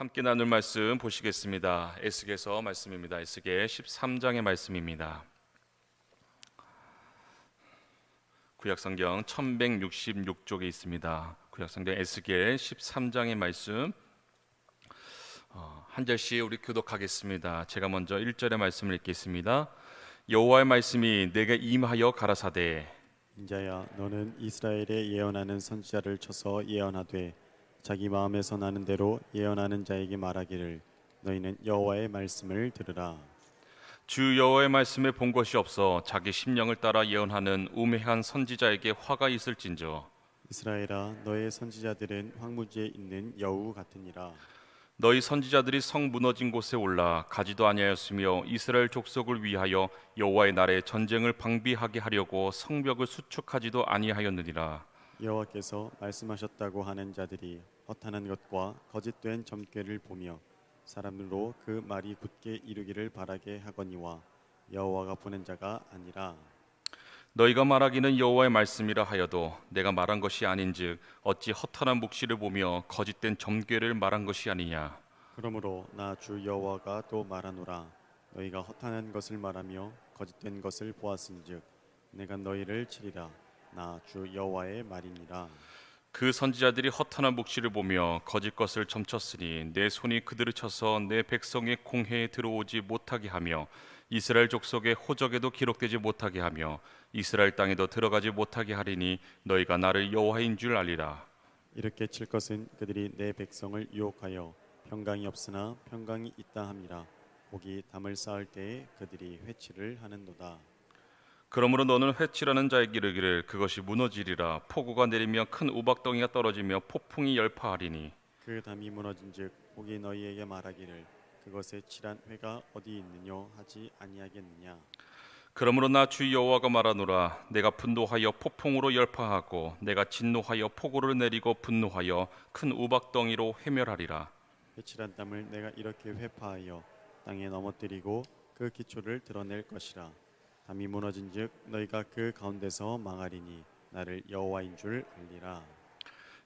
함께 나눌 말씀 보시겠습니다. 에스겔서 말씀입니다. 에스겔 13장의 말씀입니다. 구약성경 1166쪽에 있습니다. 구약성경 에스겔 13장의 말씀 한 절씩 우리 교독하겠습니다. 제가 먼저 1절의 말씀을 읽겠습니다. 여호와의 말씀이 내게 임하여 가라사대 인자야, 너는 이스라엘에 예언하는 선지자를 쳐서 예언하되 자기 마음에서 나는 대로 예언하는 자에게 말하기를 너희는 여호와의 말씀을 들으라. 주 여호와의 말씀에 본 것이 없어 자기 심령을 따라 예언하는 우매한 선지자에게 화가 있을진저 이스라엘아, 너의 선지자들은 황무지에 있는 여우 같으니라. 너희 선지자들이 성 무너진 곳에 올라 가지도 아니하였으며 이스라엘 족속을 위하여 여호와의 날에 전쟁을 방비하게 하려고 성벽을 수축하지도 아니하였느니라. 여호와께서 말씀하셨다고 하는 자들이 허탄한 것과 거짓된 점괘를 보며 사람으로 그 말이 굳게 이루기를 바라게 하거니와 여호와가 보낸 자가 아니라. 너희가 말하기는 여호와의 말씀이라 하여도 내가 말한 것이 아닌즉 어찌 허탄한 묵시를 보며 거짓된 점괘를 말한 것이 아니냐. 그러므로 나 주 여호와가 또 말하노라. 너희가 허탄한 것을 말하며 거짓된 것을 보았은즉 내가 너희를 치리라. 나 주 여호와의 말이니라. 그 선지자들이 허탄한 묵시를 보며 거짓 것을 점쳤으니 내 손이 그들을 쳐서 내 백성의 공회에 들어오지 못하게 하며 이스라엘 족속의 호적에도 기록되지 못하게 하며 이스라엘 땅에도 들어가지 못하게 하리니 너희가 나를 여호와인 줄 알리라. 이렇게 칠 것은 그들이 내 백성을 유혹하여 평강이 없으나 평강이 있다 함이라. 목이 담을 쌓을 때에 그들이 회치를 하는도다. 그러므로 너는 회칠하는 자에게 이르기를 그것이 무너지리라. 폭우가 내리며 큰 우박덩이가 떨어지며 폭풍이 열파하리니 그 담이 무너진즉 목이 너희에게 말하기를 그것에 칠한 회가 어디 있느냐 하지 아니하겠느냐. 그러므로 나 주 여호와가 말하노라. 내가 분노하여 폭풍으로 열파하고 내가 진노하여 폭우를 내리고 분노하여 큰 우박덩이로 회멸하리라. 회칠한 담을 내가 이렇게 회파하여 땅에 넘어뜨리고 그 기초를 드러낼 것이라. 담이 무너진즉 너희가 그 가운데서 망하리니 나를 여호와인 줄 알리라.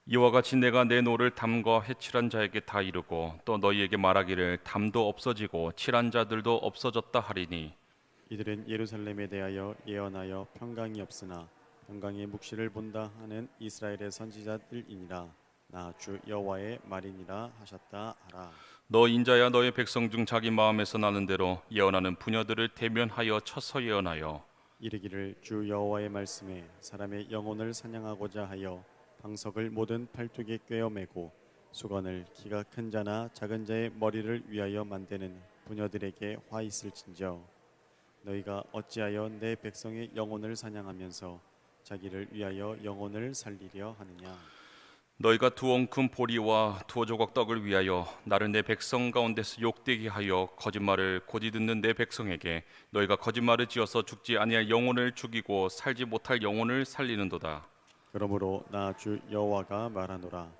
이와 같이 내가 내 노를 담과 회칠한 자에게 다 이르고 또 너희에게 말하기를 담도 없어지고 칠한 자들도 없어졌다 하리니 이들은 예루살렘에 대하여 예언하여 평강이 없으나 평강의 묵시를 본다 하는 이스라엘의 선지자들이니라. 나 주 여호와의 말이니라 하셨다 하라. 너 인자야 너의 백성 중 자기 마음에서 나는 대로 예언하는 부녀들을 대면하여 쳐서 예언하여 이르기를 주 여호와의 말씀에 사람의 영혼을 사냥하고자 하여 방석을 모든 팔뚝에 꿰어매고 수건을 키가 큰 자나 작은 자의 머리를 위하여 만드는 부녀들에게 화 있을진저 너희가 어찌하여 내 백성의 영혼을 사냥하면서 자기를 위하여 영혼을 살리려 하느냐. 너희가 두 엉큼 보리와 두 조각 떡을 위하여 나를 내 백성 가운데서 욕되게 하여 거짓말을 곧이 듣는 내 백성에게 너희가 거짓말을 지어서 죽지 아니할 영혼을 죽이고 살지 못할 영혼을 살리는도다. 그러므로 나 주 여호와가 말하노라.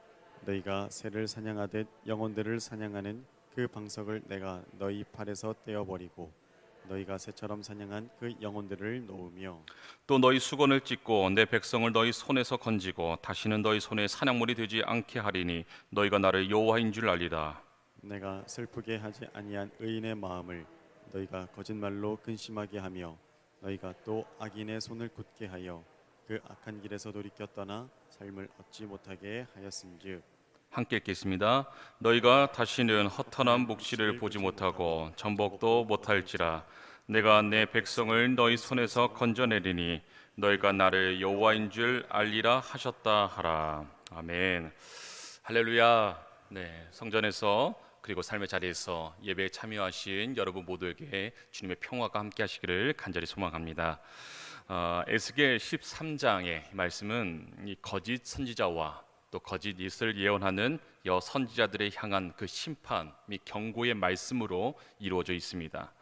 너희가 새를 사냥하듯 영혼들을 사냥하는 그 방석을 내가 너희 팔에서 떼어버리고 너희가 새처럼 사냥한 그 영혼들을 놓으며 또 너희 수건을 찢고 내 백성을 너희 손에서 건지고 다시는 너희 손에 사냥물이 되지 않게 하리니 너희가 나를 여호와인 줄 알리라. 내가 슬프게 하지 아니한 의인의 마음을 너희가 거짓말로 근심하게 하며 너희가 또 악인의 손을 굳게 하여 그 악한 길에서 돌이켜 떠나 삶을 얻지 못하게 하였은즉 함께 읽겠습니다. 너희가 다시는 허탄한 묵시를 보지 못하고 전복도 못할지라. 내가 내 백성을 너희 손에서 건져내리니 너희가 나를 여호와인 줄 알리라 하셨다 하라. 아멘. 할렐루야. 네, 성전에서 그리고 삶의 자리에서 예배에 참여하신 여러분 모두에게 주님의 평화가 함께 하시기를 간절히 소망합니다. 에스겔 13장의 말씀은 이 거짓 선지자와 또 거짓 이스를 예언하는 여 선지자들에 향한 그 심판 및 경고의 말씀으로 이루어져 있습니다.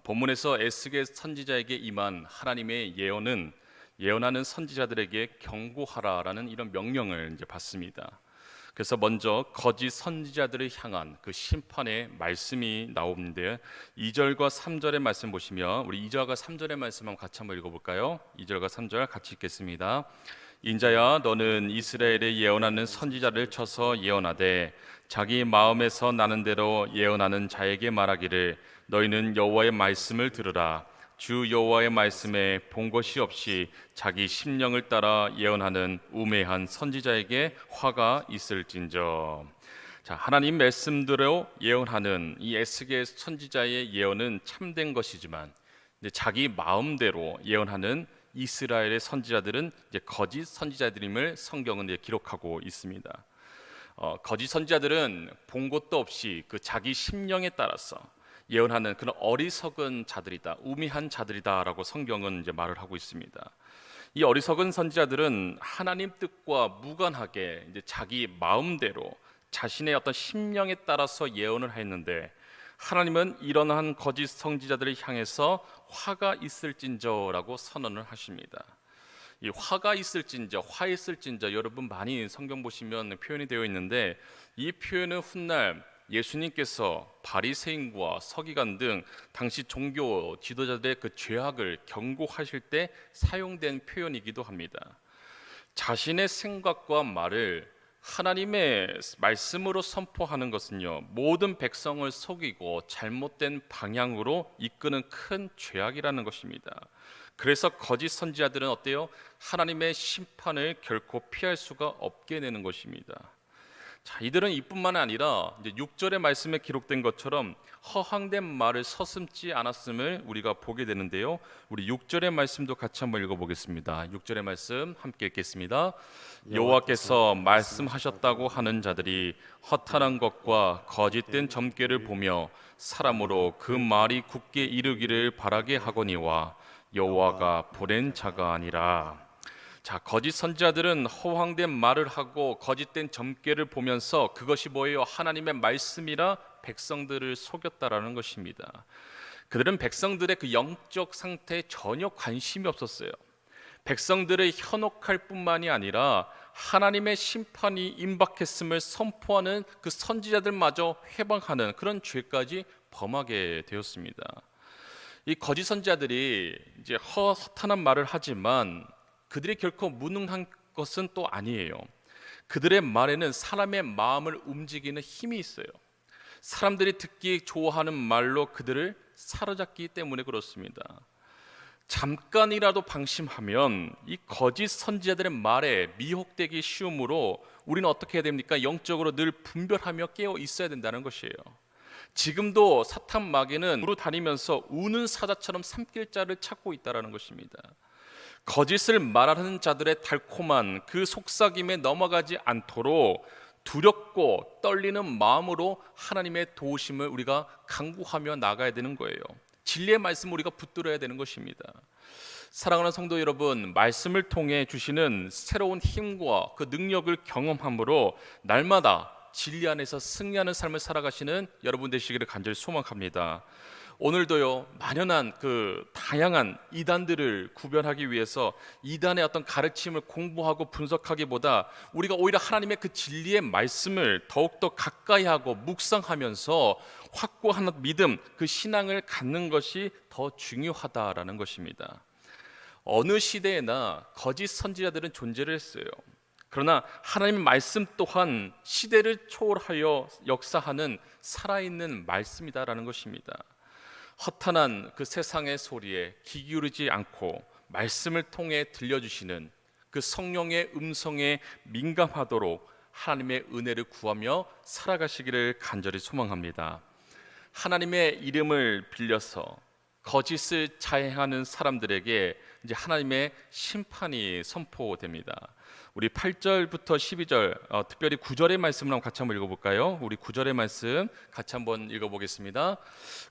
본문에서 에스겔 선지자에게 임한 하나님의 예언은 예언하는 선지자들에게 경고하라라는 이런 명령을 이제 받습니다. 그래서 먼저 거짓 선지자들을 향한 그 심판의 말씀이 나오는데 2절과 3절의 말씀 보시면 우리 2절과 3절의 말씀 한번 같이 한번 읽어볼까요? 2절과 3절 같이 읽겠습니다. 인자야 너는 이스라엘에 예언하는 선지자를 쳐서 예언하되 자기 마음에서 나는 대로 예언하는 자에게 말하기를 너희는 여호와의 말씀을 들으라. 주 여호와의 말씀에 본 것이 없이 자기 심령을 따라 예언하는 우매한 선지자에게 화가 있을진저. 자, 하나님 말씀대로 예언하는 이 에스겔 선지자의 예언은 참된 것이지만 이제 자기 마음대로 예언하는 이스라엘의 선지자들은 이제 거짓 선지자들임을 성경은 이제 기록하고 있습니다. 거짓 선지자들은 본 것도 없이 그 자기 심령에 따라서 예언하는 그런 어리석은 자들이다, 우미한 자들이다라고 성경은 이제 말을 하고 있습니다. 이 어리석은 선지자들은 하나님 뜻과 무관하게 이제 자기 마음대로 자신의 어떤 심령에 따라서 예언을 했는데 하나님은 이러한 거짓 선지자들을 향해서 화가 있을진저라고 선언을 하십니다. 이 화가 있을진저, 화 있을진저 여러분 많이 성경 보시면 표현이 되어 있는데 이 표현은 훗날 예수님께서 바리새인과 서기관 등 당시 종교 지도자들의 그 죄악을 경고하실 때 사용된 표현이기도 합니다. 자신의 생각과 말을 하나님의 말씀으로 선포하는 것은요, 모든 백성을 속이고 잘못된 방향으로 이끄는 큰 죄악이라는 것입니다. 그래서 거짓 선지자들은 어때요? 하나님의 심판을 결코 피할 수가 없게 되는 것입니다. 자, 이들은 이뿐만 아니라 이제 6절의 말씀에 기록된 것처럼 허황된 말을 서슴지 않았음을 우리가 보게 되는데요. 우리 6절의 말씀도 같이 한번 읽어보겠습니다. 6절의 말씀 함께 읽겠습니다. 여호와께서 말씀하셨다고 하는 자들이 허탄한 것과 거짓된 점괘를 보며 사람으로 그 말이 굳게 이르기를 바라게 하거니와 여호와가 보낸 자가 아니라. 자, 거짓 선지자들은 허황된 말을 하고 거짓된 점괘를 보면서 그것이 뭐예요? 하나님의 말씀이라 백성들을 속였다라는 것입니다. 그들은 백성들의 그 영적 상태에 전혀 관심이 없었어요. 백성들을 현혹할 뿐만이 아니라 하나님의 심판이 임박했음을 선포하는 그 선지자들마저 회방하는 그런 죄까지 범하게 되었습니다. 이 거짓 선지자들이 이제 허탄한 말을 하지만 그들이 결코 무능한 것은 또 아니에요. 그들의 말에는 사람의 마음을 움직이는 힘이 있어요. 사람들이 듣기 좋아하는 말로 그들을 사로잡기 때문에 그렇습니다. 잠깐이라도 방심하면 이 거짓 선지자들의 말에 미혹되기 쉬우므로 우리는 어떻게 해야 됩니까? 영적으로 늘 분별하며 깨어 있어야 된다는 것이에요. 지금도 사탄 마귀는 우로 다니면서 우는 사자처럼 삼킬 자를 찾고 있다는 것입니다. 거짓을 말하는 자들의 달콤한 그 속삭임에 넘어가지 않도록 두렵고 떨리는 마음으로 하나님의 도우심을 우리가 간구하며 나가야 되는 거예요. 진리의 말씀을 우리가 붙들어야 되는 것입니다. 사랑하는 성도 여러분, 말씀을 통해 주시는 새로운 힘과 그 능력을 경험함으로 날마다 진리 안에서 승리하는 삶을 살아가시는 여러분 되시기를 간절히 소망합니다. 오늘도요, 만연한 그 다양한 이단들을 구별하기 위해서 이단의 어떤 가르침을 공부하고 분석하기보다 우리가 오히려 하나님의 그 진리의 말씀을 더욱더 가까이 하고 묵상하면서 확고한 믿음, 그 신앙을 갖는 것이 더 중요하다라는 것입니다. 어느 시대에나 거짓 선지자들은 존재를 했어요. 그러나 하나님의 말씀 또한 시대를 초월하여 역사하는 살아있는 말씀이다라는 것입니다. 허탄한 그 세상의 소리에 귀 기울이지 않고 말씀을 통해 들려주시는 그 성령의 음성에 민감하도록 하나님의 은혜를 구하며 살아가시기를 간절히 소망합니다. 하나님의 이름을 빌려서 거짓을 자행하는 사람들에게 이제 하나님의 심판이 선포됩니다. 우리 8절부터 12절, 특별히 9절의 말씀을 한번 같이 한번 읽어볼까요? 우리 9절의 말씀 같이 한번 읽어보겠습니다.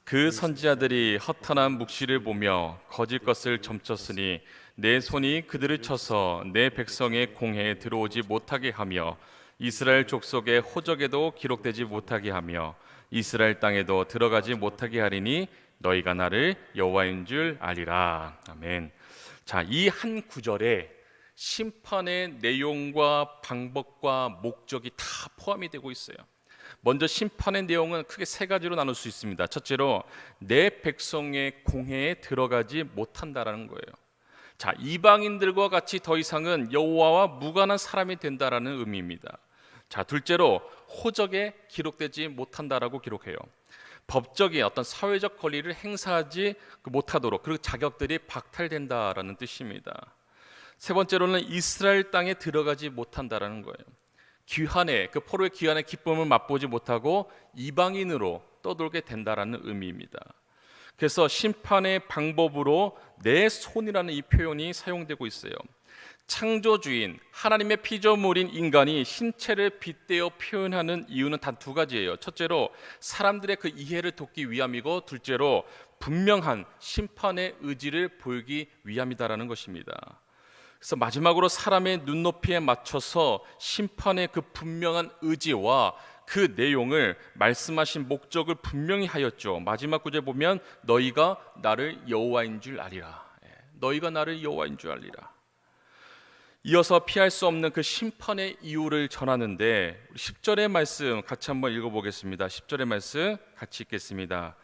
그 선지자들이 허탄한 묵시를 보며 거짓 것을 점쳤으니 내 손이 그들을 쳐서 내 백성의 공회에 들어오지 못하게 하며 이스라엘 족속의 호적에도 기록되지 못하게 하며 이스라엘 땅에도 들어가지 못하게 하리니 너희가 나를 여호와인 줄 알리라. 아멘. 자, 이 한 구절에 심판의 내용과 방법과 목적이 다 포함이 되고 있어요. 먼저 심판의 내용은 크게 세 가지로 나눌 수 있습니다. 첫째로 내 백성의 공회에 들어가지 못한다라는 거예요. 자, 이방인들과 같이 더 이상은 여호와와 무관한 사람이 된다라는 의미입니다. 자, 둘째로 호적에 기록되지 못한다라고 기록해요. 법적인 어떤 사회적 권리를 행사하지 못하도록, 그리고 자격들이 박탈된다라는 뜻입니다. 세 번째로는 이스라엘 땅에 들어가지 못한다라는 거예요. 귀환의 그 포로의 귀환의 기쁨을 맛보지 못하고 이방인으로 떠돌게 된다라는 의미입니다. 그래서 심판의 방법으로 내 손이라는 이 표현이 사용되고 있어요. 창조주인 하나님의 피조물인 인간이 신체를 빗대어 표현하는 이유는 단 두 가지예요. 첫째로 사람들의 그 이해를 돕기 위함이고, 둘째로 분명한 심판의 의지를 보이기 위함이다라는 것입니다. 그래서 마지막으로 사람의 눈높이에 맞춰서 심판의 그 분명한 의지와 그 내용을 말씀하신 목적을 분명히 하였죠. 마지막 구절 보면 너희가 나를 여호와인 줄 아리라. 너희가 나를 여호와인 줄 알리라. 이어서 피할 수 없는 그 심판의 이유를 전하는데 10절의 말씀 같이 한번 읽어보겠습니다. 10절의 말씀 같이 읽겠습니다.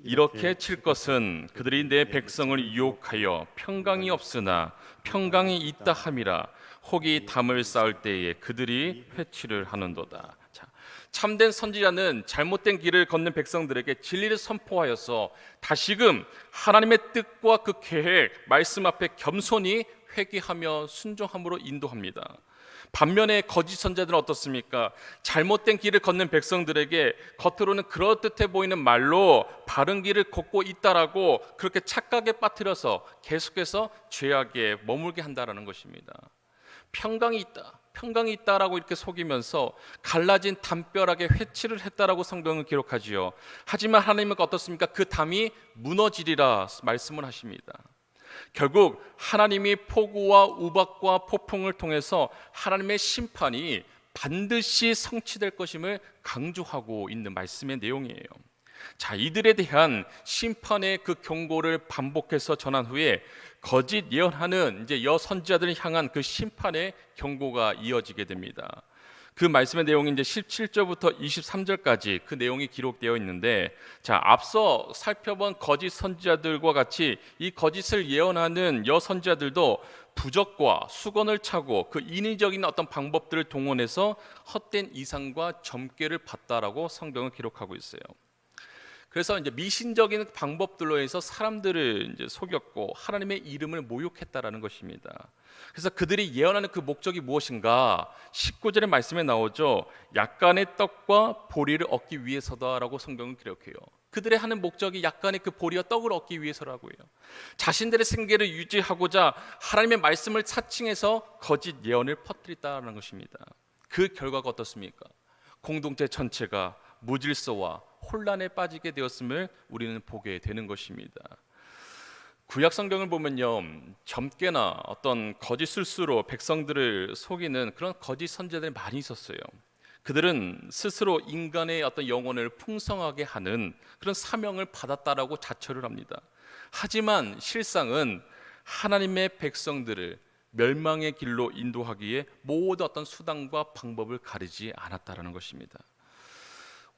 이렇게 칠 것은 그들이 내 백성을 유혹하여 평강이 없으나 평강이 있다 함이라. 혹이 담을 쌓을 때에 그들이 회치를 하는도다. 자, 참된 선지자는 잘못된 길을 걷는 백성들에게 진리를 선포하여서 다시금 하나님의 뜻과 그 계획, 말씀 앞에 겸손히 회개하며 순종함으로 인도합니다. 반면에 거짓 선지자들은 어떻습니까? 잘못된 길을 걷는 백성들에게 겉으로는 그럴듯해 보이는 말로 바른 길을 걷고 있다라고 그렇게 착각에 빠뜨려서 계속해서 죄악에 머물게 한다라는 것입니다. 평강이 있다, 평강이 있다라고 이렇게 속이면서 갈라진 담벼락에 회치를 했다라고 성경은 기록하지요. 하지만 하나님은 어떻습니까? 그 담이 무너지리라 말씀을 하십니다. 결국 하나님이 폭우와 우박과 폭풍을 통해서 하나님의 심판이 반드시 성취될 것임을 강조하고 있는 말씀의 내용이에요. 자, 이들에 대한 심판의 그 경고를 반복해서 전한 후에 거짓 예언하는 이제 여선지자들을 향한 그 심판의 경고가 이어지게 됩니다. 그 말씀의 내용이 이제 17절부터 23절까지 그 내용이 기록되어 있는데, 자, 앞서 살펴본 거짓 선지자들과 같이 이 거짓을 예언하는 여선지자들도 부적과 수건을 차고 그 인위적인 어떤 방법들을 동원해서 헛된 이상과 점괘를 받다라고 성경을 기록하고 있어요. 그래서 이제 미신적인 방법들로 해서 사람들을 이제 속였고 하나님의 이름을 모욕했다라는 것입니다. 그래서 그들이 예언하는 그 목적이 무엇인가? 19절의 말씀에 나오죠. 약간의 떡과 보리를 얻기 위해서다라고 성경은 기록해요. 그들의 하는 목적이 약간의 그 보리와 떡을 얻기 위해서라고 해요. 자신들의 생계를 유지하고자 하나님의 말씀을 사칭해서 거짓 예언을 퍼뜨렸다는 것입니다. 그 결과가 어떻습니까? 공동체 전체가 무질서와 혼란에 빠지게 되었음을 우리는 보게 되는 것입니다. 구약 성경을 보면요, 점괘나 어떤 거짓 술수로 백성들을 속이는 그런 거짓 선지자들이 많이 있었어요. 그들은 스스로 인간의 어떤 영혼을 풍성하게 하는 그런 사명을 받았다라고 자처를 합니다. 하지만 실상은 하나님의 백성들을 멸망의 길로 인도하기에 모든 어떤 수단과 방법을 가리지 않았다라는 것입니다.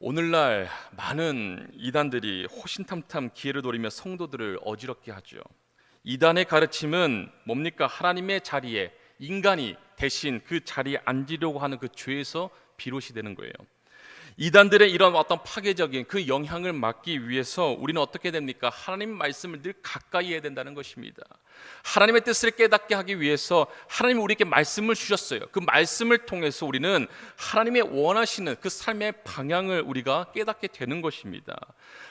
오늘날 많은 이단들이 호신탐탐 기회를 노리며 성도들을 어지럽게 하죠. 이단의 가르침은 뭡니까? 하나님의 자리에 인간이 대신 그 자리에 앉으려고 하는 그 죄에서 비롯이 되는 거예요. 이단들의 이런 어떤 파괴적인 그 영향을 막기 위해서 우리는 어떻게 됩니까? 하나님 말씀을 늘 가까이 해야 된다는 것입니다. 하나님의 뜻을 깨닫게 하기 위해서 하나님이 우리에게 말씀을 주셨어요. 그 말씀을 통해서 우리는 하나님의 원하시는 그 삶의 방향을 우리가 깨닫게 되는 것입니다.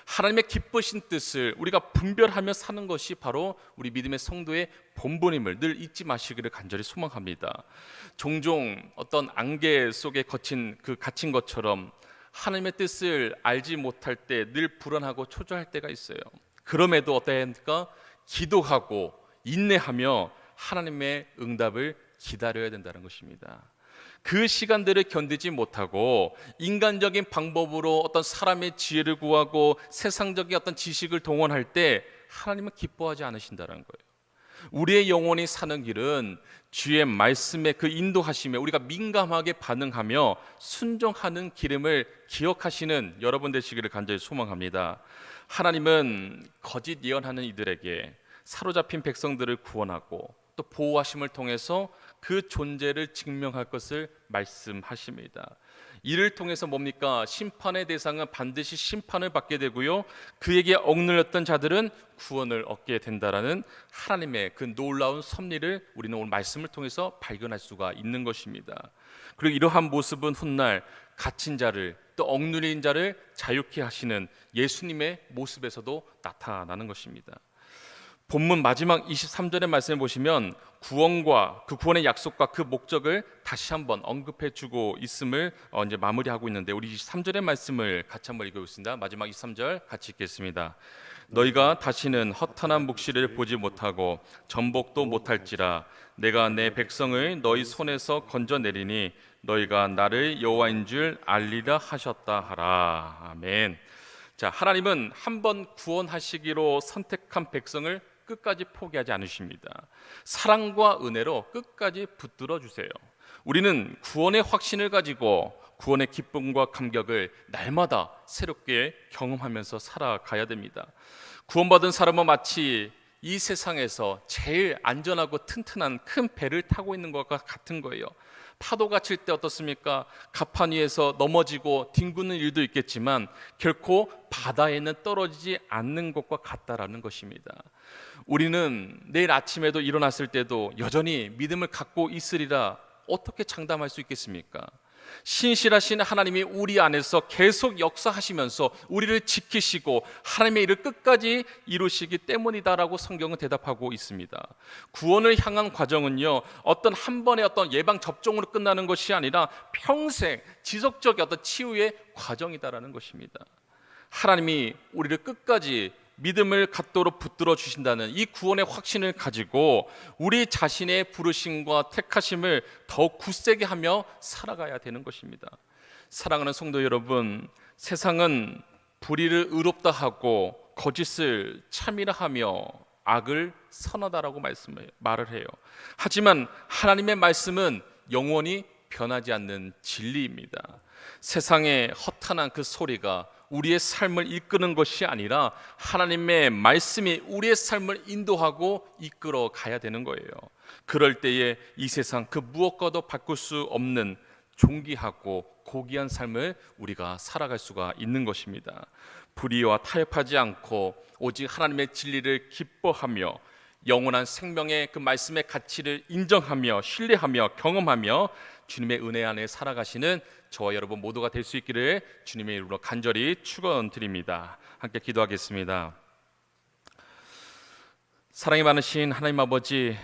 하나님의 기쁘신 뜻을 우리가 분별하며 사는 것이 바로 우리 믿음의 성도의 본분임을 늘 잊지 마시기를 간절히 소망합니다. 종종 어떤 안개 속에 갇힌 것처럼 하나님의 뜻을 알지 못할 때 늘 불안하고 초조할 때가 있어요. 그럼에도 어떠합니까? 기도하고 인내하며 하나님의 응답을 기다려야 된다는 것입니다. 그 시간들을 견디지 못하고 인간적인 방법으로 어떤 사람의 지혜를 구하고 세상적인 어떤 지식을 동원할 때 하나님은 기뻐하지 않으신다는 거예요. 우리의 영혼이 사는 길은 주의 말씀에 그 인도하심에 우리가 민감하게 반응하며 순종하는 기름을 기억하시는 여러분 되시기를 간절히 소망합니다. 하나님은 거짓 예언하는 이들에게 사로잡힌 백성들을 구원하고 또 보호하심을 통해서 그 존재를 증명할 것을 말씀하십니다. 이를 통해서 뭡니까? 심판의 대상은 반드시 심판을 받게 되고요, 그에게 억눌렸던 자들은 구원을 얻게 된다라는 하나님의 그 놀라운 섭리를 우리는 오늘 말씀을 통해서 발견할 수가 있는 것입니다. 그리고 이러한 모습은 훗날 갇힌 자를 또 억눌린 자를 자유케 하시는 예수님의 모습에서도 나타나는 것입니다. 본문 마지막 23절의 말씀을 보시면 구원과 그 구원의 약속과 그 목적을 다시 한번 언급해 주고 있음을 이제 마무리하고 있는데, 우리 23절의 말씀을 같이 한번 읽어보겠습니다. 마지막 23절 같이 읽겠습니다. 너희가 다시는 허탄한 묵시를 보지 못하고 전복도 못할지라 내가 내 백성을 너희 손에서 건져내리니 너희가 나를 여호와인 줄 알리라 하셨다 하라. 아멘. 자, 하나님은 한번 구원하시기로 선택한 백성을 끝까지 포기하지 않으십니다. 사랑과 은혜로 끝까지 붙들어 주세요. 우리는 구원의 확신을 가지고 구원의 기쁨과 감격을 날마다 새롭게 경험하면서 살아가야 됩니다. 구원받은 사람은 마치 이 세상에서 제일 안전하고 튼튼한 큰 배를 타고 있는 것과 같은 거예요. 파도가 칠 때 어떻습니까? 갑판 위에서 넘어지고 뒹구는 일도 있겠지만 결코 바다에는 떨어지지 않는 것과 같다라는 것입니다. 우리는 내일 아침에도 일어났을 때도 여전히 믿음을 갖고 있으리라 어떻게 장담할 수 있겠습니까? 신실하신 하나님이 우리 안에서 계속 역사하시면서 우리를 지키시고 하나님의 일을 끝까지 이루시기 때문이다라고 성경은 대답하고 있습니다. 구원을 향한 과정은요, 어떤 한 번의 어떤 예방 접종으로 끝나는 것이 아니라 평생 지속적인 어떤 치유의 과정이다라는 것입니다. 하나님이 우리를 끝까지 믿음을 갖도록 붙들어 주신다는 이 구원의 확신을 가지고 우리 자신의 부르심과 택하심을 더욱 굳세게 하며 살아가야 되는 것입니다. 사랑하는 성도 여러분, 세상은 불의를 의롭다 하고 거짓을 참이라 하며 악을 선하다라고 말을 해요. 하지만 하나님의 말씀은 영원히 변하지 않는 진리입니다. 세상의 허탄한 그 소리가 우리의 삶을 이끄는 것이 아니라 하나님의 말씀이 우리의 삶을 인도하고 이끌어 가야 되는 거예요. 그럴 때에 이 세상 그 무엇과도 바꿀 수 없는 존귀하고 고귀한 삶을 우리가 살아갈 수가 있는 것입니다. 불의와 타협하지 않고 오직 하나님의 진리를 기뻐하며 영원한 생명의 그 말씀의 가치를 인정하며 신뢰하며 경험하며 주님의 은혜 안에 살아가시는 저와 여러분 모두가 될 수 있기를 주님의 이름으로 간절히 축원드립니다. 함께 기도하겠습니다. 사랑이 많으신 하나님 아버지,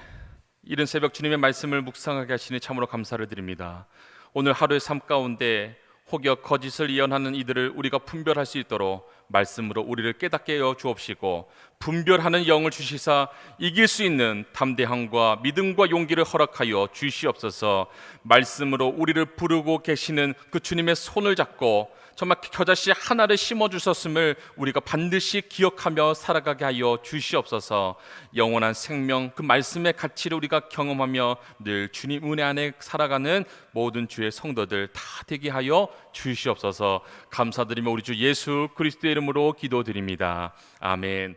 이른 새벽 주님의 말씀을 묵상하게 하시니 참으로 감사를 드립니다. 오늘 하루의 삶 가운데 혹여 거짓을 예언하는 이들을 우리가 분별할 수 있도록 말씀으로 우리를 깨닫게 하여 주옵시고, 분별하는 영을 주시사 이길 수 있는 담대함과 믿음과 용기를 허락하여 주시옵소서. 말씀으로 우리를 부르고 계시는 그 주님의 손을 잡고 정말 겨자씨 하나를 심어주셨음을 우리가 반드시 기억하며 살아가게 하여 주시옵소서. 영원한 생명 그 말씀의 가치를 우리가 경험하며 늘 주님 은혜 안에 살아가는 모든 주의 성도들 다 되게 하여 주시옵소서. 감사드리며 우리 주 예수 그리스도의 이름으로 기도드립니다. 아멘.